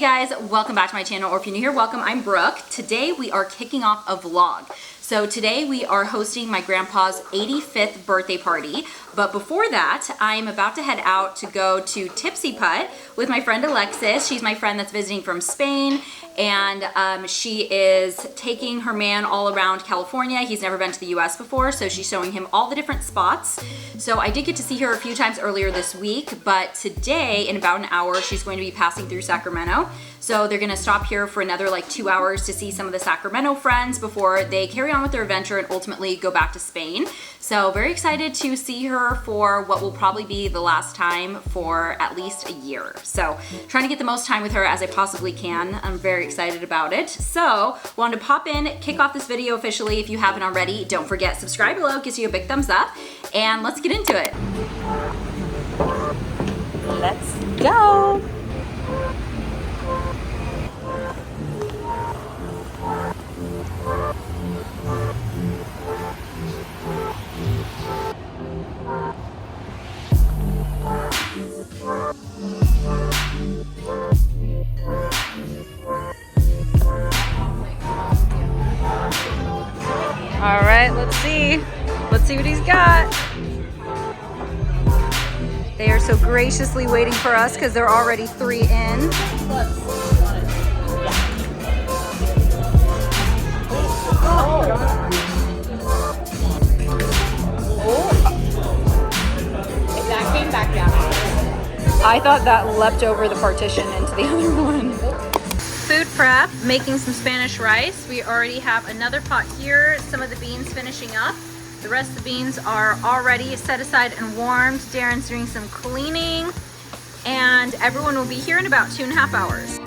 guys, welcome back to my channel, or if you're new here, welcome. I'm Brooke. Today we are kicking off a vlog. So today we are hosting my grandpa's 85th birthday party. But before that, I'm about to head out to go to Tipsy Putt with my friend Alexis. She's my friend that's visiting from Spain, and she is taking her man all around California. He's never been to the US before, so she's showing him all the different spots. So I did get to see her a few times earlier this week, but today, in about an hour, she's going to be passing through Sacramento. So they're gonna stop here for another like 2 hours to see some of the Sacramento friends before they carry on with their adventure and ultimately go back to Spain. So very excited to see her for what will probably be the last time for at least a year. So trying to get the most time with her as I possibly can. I'm very excited about it. So wanted to pop in, kick off this video officially. If you haven't already, don't forget, subscribe below, gives you a big thumbs up, and let's get into it. Let's go. All right, let's see what he's got. They are so graciously waiting for us because they're already 3 in. That came back down. I thought that leapt over the partition into the other one. Food prep, making some Spanish rice. We already have another pot here, some of the beans finishing up. The rest of the beans are already set aside and warmed. Darren's doing some cleaning, and everyone will be here in about 2.5 hours.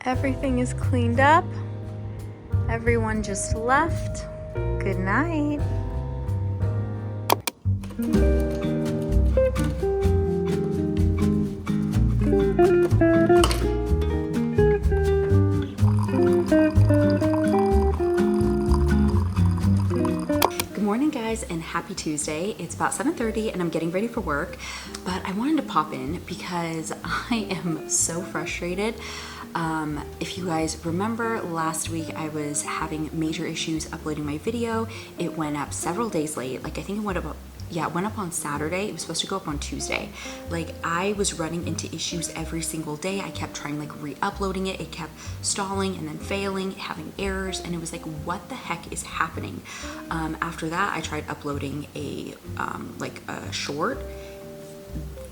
Everything is cleaned up. Everyone just left. Good night. Good morning, guys, and happy Tuesday. It's about 7:30 and I'm getting ready for work, but I wanted to pop in because I am so frustrated. If you guys remember, last week I was having major issues uploading my video. It went up several days late. Like, I think it went up, yeah, it went up on Saturday. It was supposed to go up on Tuesday. Like, I was running into issues every single day. I kept trying like re-uploading it. It kept stalling and then failing, having errors, and it was like, what the heck is happening? After that, I tried uploading a short.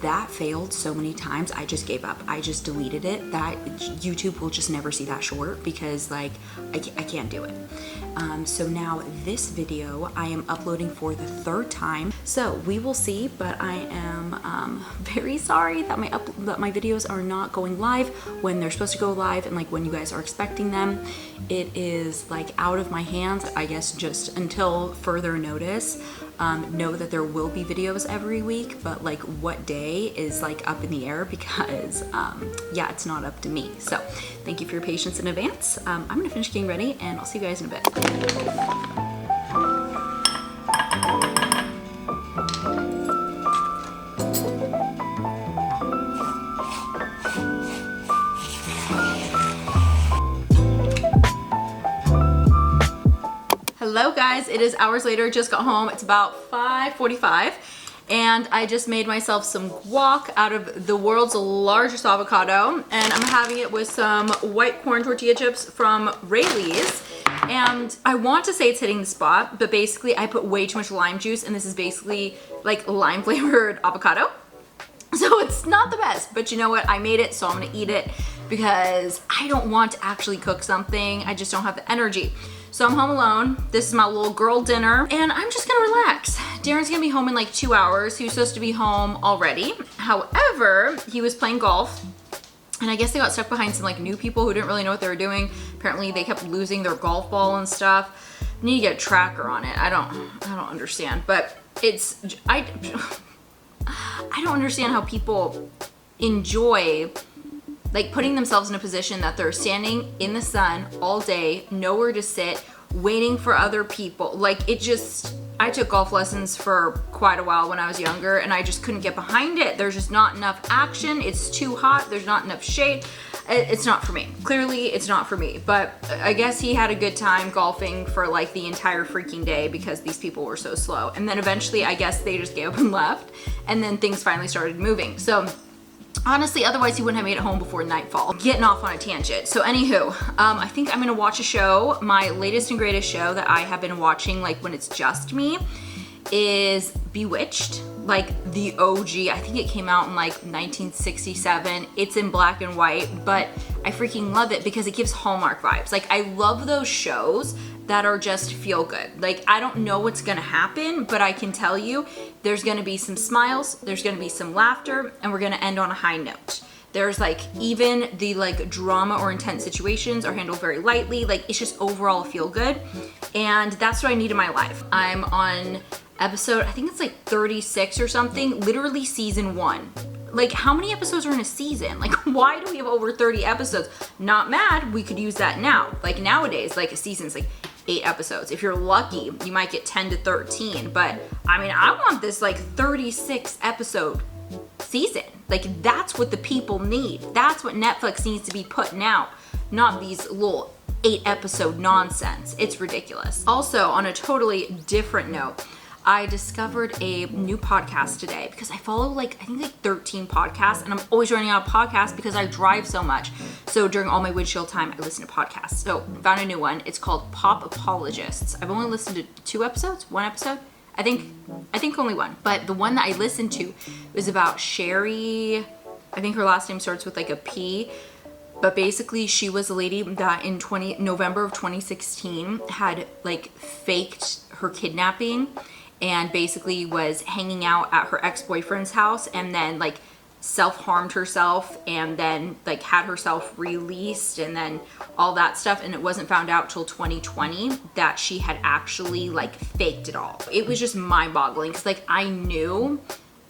That failed so many times, I just gave up. I just deleted it. That YouTube will just never see that short because like I can't do it. So now this video I am uploading for the 3rd time. So we will see, but I am very sorry that my videos are not going live when they're supposed to go live and like when you guys are expecting them. It is like out of my hands, I guess, just until further notice. Know that there will be videos every week, but like what day is like up in the air because yeah, it's not up to me. So thank you for your patience in advance. I'm gonna finish getting ready and I'll see you guys in a bit. Hello guys, it is hours later, just got home. It's about 5:45 and I just made myself some guac out of the world's largest avocado, and I'm having it with some white corn tortilla chips from Rayleigh's. And I want to say it's hitting the spot, but basically I put way too much lime juice, and this is basically like lime flavored avocado. So it's not the best, but you know what? I made it, so I'm gonna eat it because I don't want to actually cook something. I just don't have the energy. So I'm home alone. This is my little girl dinner, and I'm just gonna relax. Darren's gonna be home in like 2 hours. He was supposed to be home already. However, he was playing golf, and I guess they got stuck behind some like new people who didn't really know what they were doing. Apparently they kept losing their golf ball and stuff. Need to get a tracker on it. I don't understand, but I don't understand how people enjoy like putting themselves in a position that they're standing in the sun all day, nowhere to sit, waiting for other people. Like I took golf lessons for quite a while when I was younger, and I just couldn't get behind it. There's just not enough action. It's too hot. There's not enough shade. It's not for me. Clearly, it's not for me. But I guess he had a good time golfing for like the entire freaking day because these people were so slow. And then eventually, I guess they just gave up and left. And then things finally started moving. So honestly, otherwise he wouldn't have made it home before nightfall. Getting off on a tangent. So anywho, I think I'm gonna watch a show. My latest and greatest show that I have been watching, like when it's just me, is Bewitched, like the OG. I think it came out in like 1967. It's in black and white, but I freaking love it because it gives Hallmark vibes. Like I love those shows that are just feel good. Like I don't know what's gonna happen, but I can tell you there's gonna be some smiles, there's gonna be some laughter, and we're gonna end on a high note. There's like even the like drama or intense situations are handled very lightly. Like it's just overall feel good, and that's what I need in my life. I'm on episode, I think it's like 36 or something, literally season 1. Like how many episodes are in a season? Like why do we have over 30 episodes? Not mad, we could use that now. Like nowadays, like a season's like 8 episodes. If you're lucky, you might get 10 to 13, but I mean, I want this like 36 episode season. Like that's what the people need. That's what Netflix needs to be putting out, not these little 8 episode nonsense. It's ridiculous. Also, on a totally different note, I discovered a new podcast today because I follow like, I think like 13 podcasts, and I'm always running out of podcasts because I drive so much. So during all my windshield time, I listen to podcasts. So found a new one. It's called Pop Apologists. I've only listened to 2 episodes, 1 episode. I think only 1. But the one that I listened to was about Sherry. I think her last name starts with like a P. But basically she was a lady that in November of 2016 had like faked her kidnapping and basically was hanging out at her ex-boyfriend's house, and then like self-harmed herself, and then like had herself released, and then all that stuff. And it wasn't found out till 2020 that she had actually like faked it all. It was just mind-boggling because like I knew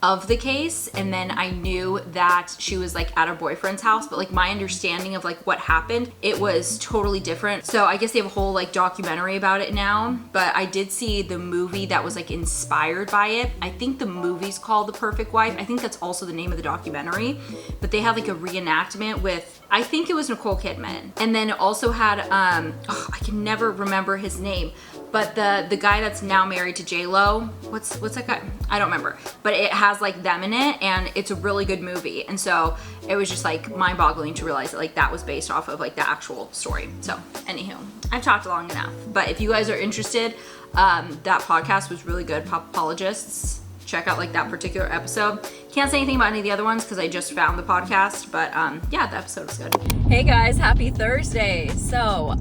of the case, and then I knew that she was like at her boyfriend's house, but like my understanding of like what happened, it was totally different. So I guess they have a whole like documentary about it now, but I did see the movie that was like inspired by it. I think the movie's called The Perfect Wife. I think that's also the name of the documentary, but they had like a reenactment with, I think it was Nicole Kidman. And then it also had, I can never remember his name, but the guy that's now married to J-Lo, what's that guy? I don't remember, but it has like them in it, and it's a really good movie. And so it was just like mind-boggling to realize that like that was based off of like the actual story. So anywho, I've talked long enough, but if you guys are interested, that podcast was really good. Pop Apologists, check out like that particular episode. Can't say anything about any of the other ones because I just found the podcast, but yeah, the episode was good. Hey guys, happy Thursday. So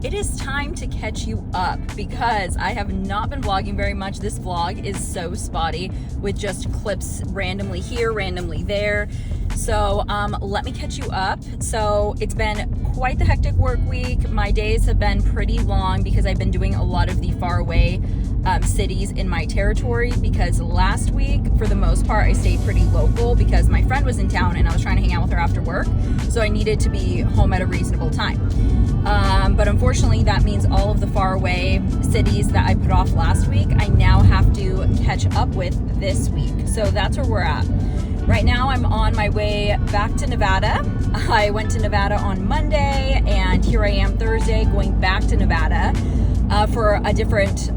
it is time to catch you up because I have not been vlogging very much. This vlog is so spotty with just clips randomly here, randomly there. So let me catch you up. So it's been quite the hectic work week. My days have been pretty long because I've been doing a lot of the far away cities in my territory, because last week for the most part I stayed pretty local because my friend was in town and I was trying to hang out with her after work, so I needed to be home at a reasonable time. But unfortunately that means all of the far away cities that I put off last week I now have to catch up with this week. So that's where we're at. Right now I'm on my way back to Nevada. I went to Nevada on Monday, and here I am Thursday going back to Nevada for a different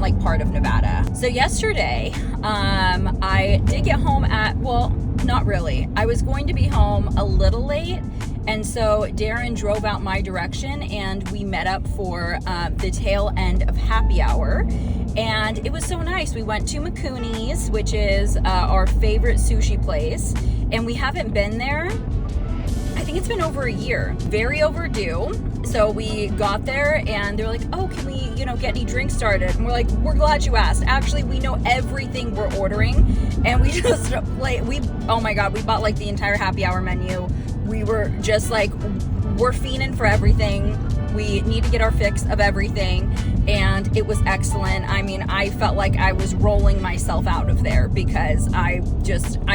like part of Nevada. So yesterday I did get home at, well, not really. I was going to be home a little late, and so Darren drove out my direction and we met up for the tail end of happy hour. And it was so nice. We went to Mikuni's, which is our favorite sushi place, and we haven't been there. I think it's been over a year. Very overdue. So we got there and they're like, oh, can we, get any drinks started? And we're like, we're glad you asked. Actually, we know everything we're ordering. And we just oh my God, we bought like the entire happy hour menu. We were just like, we're fiending for everything. We need to get our fix of everything. And it was excellent. I mean, I felt like I was rolling myself out of there because I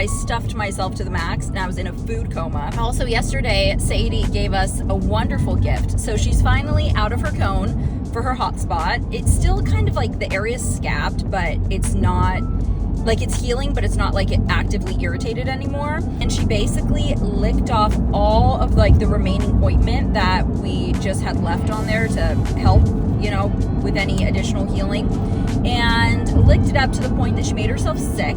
stuffed myself to the max and I was in a food coma. Also yesterday, Sadie gave us a wonderful gift. So she's finally out of her cone for her hotspot. It's still kind of like the area's scabbed, but it's not, like it's healing, but it's not like it actively irritated anymore. And she basically licked off all of like the remaining ointment that we just had left on there to help, with any additional healing, and licked it up to the point that she made herself sick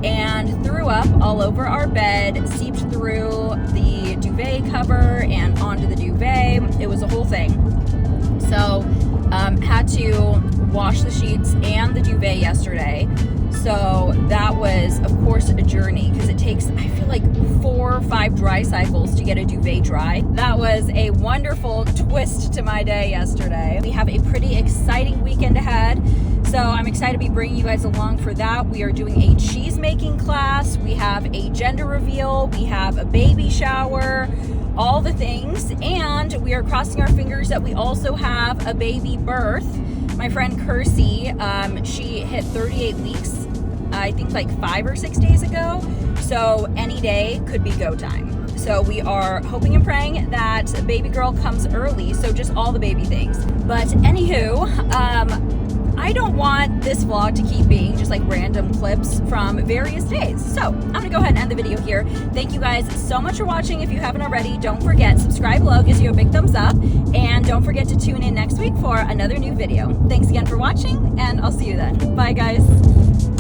and threw up all over our bed, seeped through the duvet cover and onto the duvet. It was a whole thing. So had to wash the sheets and the duvet yesterday. So that was, of course, a journey because it takes, I feel like 4 or 5 dry cycles to get a duvet dry. That was a wonderful twist to my day yesterday. We have a pretty exciting weekend ahead. So I'm excited to be bringing you guys along for that. We are doing a cheese making class. We have a gender reveal. We have a baby shower, all the things. And we are crossing our fingers that we also have a baby birth. My friend Kirsty, she hit 38 weeks, I think like 5 or 6 days ago. So any day could be go time. So we are hoping and praying that baby girl comes early. So just all the baby things. But anywho, I don't want this vlog to keep being just like random clips from various days. So I'm gonna go ahead and end the video here. Thank you guys so much for watching. If you haven't already, don't forget, subscribe below, gives you a big thumbs up. And don't forget to tune in next week for another new video. Thanks again for watching, and I'll see you then. Bye guys.